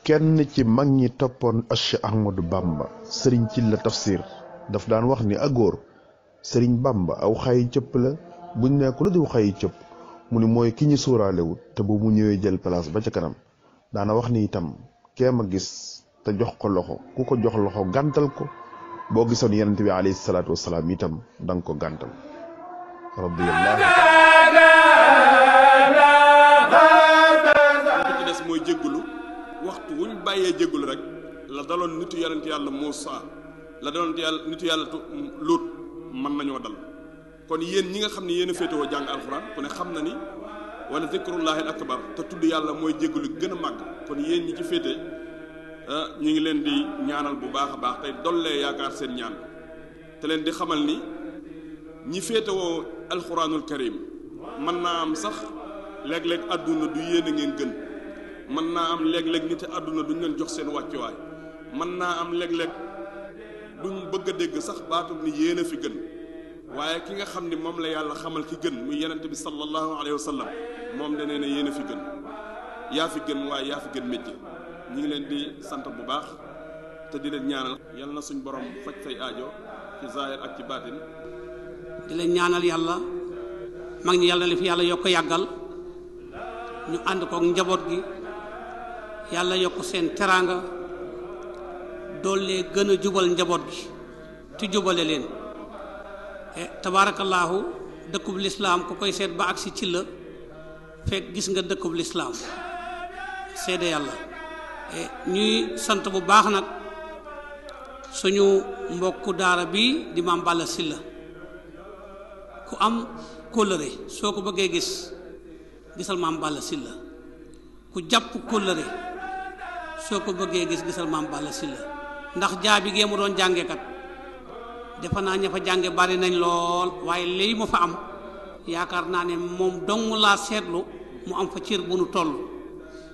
kenn ci mag ñi toppoon Cheikh Ahmadou Bamba sëriñ ci la tafsir daf daan wax ni agóor sëriñ Bamba aw xayi cëpp la buñ nekk lu diw xayi cëpp mu ni mooy ki ñu suuraalewut te bu mu ñëwee jël place ba ca kanam daana wax ni itam kéem a gis te jox ko loxo ku ko jox loxo gàntal ko boo gisoon yonent bi alayhi salaatu wasalaam itam danga ko gàntal radiyallahu ci des mooy jéggulu waxtu wuñ bàyyee jéggulu rek la daloon nitu yonent yàlla Muusaa la daloon nitu yàlla Luut mën nañoo dal kon yéen ñi nga xam ne yéen a féetewoo jàng alxuraan ku ne xam na ni wala zikrullahi al akbar te tudd yàlla mooy jéggulu gën a màgg kon yéen ñi ci féete ñu ngi leen di ñaanal bu baax a baax tey dollee yaakaar seen ñaan te leen di xamal ni ñi féetewoo alxuraanul karim mën naa am sax léeg-léeg àdduna du yéen a ngeen gën mën naa am léeg-léeg nit àdduna duñ leen jox seen wàccuwaay mën naa am léeg-léeg duñ bëgg a dégg sax baatub ni yéen a fi gën waaye ki nga xam ni moom la yàlla xamal ki gën muy yenente bi sallallahu alayhi wa sallam moom da nee na yéen a fi gën yaa fi gën waaye yaa fi gën métier ñu ngi leen di sant bu baax te di leen ñaanal yal na suñ borom faj say aajo ci zaahir ak ci baatin di leen ñaanal yàlla mag ñi yàlla na fi yàlla yokk yàggal ñu ànd kook njaboot gi yàlla yokk seen teraanga doole gën a jubal njaboot gi te jubale leen tabaarakallaahu dëkkub lislaam ku koy seet ba agsi ci la fekk gis nga dëkkub lislaam seede yàlla ñuy sant bu baax nag suñu mbokku daara bi di Maam Balla Sylla ku am kóllëre soo ko bëggee gis gisal Maam Balla Sylla ku jàpp kóllëre soo ko bëggee gis gisal Maam Balla Sylla ndax jaabi gee mu doon jàngekat defe naa ña fa jànge bari nañ lool waaye léegi mu fa am yaakaar naa ne moom dong laa seetlu mu am fa cër bu nu toll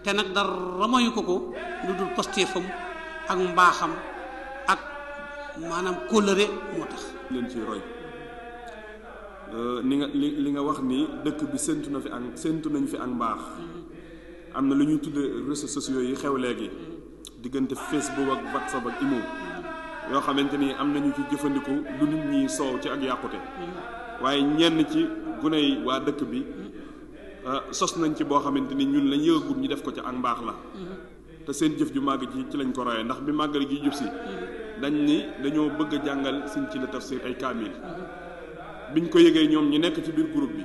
te nag dara mayu ko lu dul postéefam ak mbaaxam ak maanaam kóllëre moo tax leen ci roy li nga wax ni dëkk bi séntu nañ fi ak mbaax am na lu ñuy tudde réseaux sociaux yi xew léegi diggante Facebook ak WhatsApp ak Imo yoo xamante ni am nañu ci jëfandiku lu nit ñi soow ci ak yàqute waaye ñenn ci gune yi waa dëkk bi sos nañ ci boo xamante ni ñun lañ yëgagul ñu def ko ci ak mbaax la te seen jëf ju màgg ci lañ ko royee ndax bi màggal gi jub si dañ ni dañoo bëgg a jàngal Sëñ ci la tafsir ay kaamil biñ ko yëgee ñoom ñi nekk ci biir groupe bi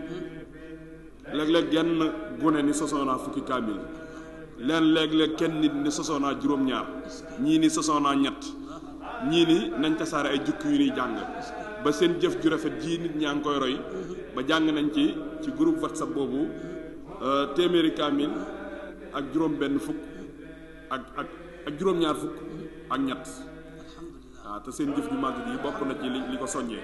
léeg-léeg genn gune ni sosoonaa fukki kaamil leen léeg-léeg kenn nit ni sosoonaa juróom-ñaar ñii ni sosoonaa ñett ñii ni nañ tasaare ay jukki yu ñuy jàng ba seen jëf ju rafet ji nit ñaa ngi koy roy ba jàng nañ ci groupe WhatsApp boobu téeméeri kaamil ak juróom benn fukk ak juróom-ñaar fukk ak ñett waaw te seen jëf ju màgg ji bokk na ci li ko soññee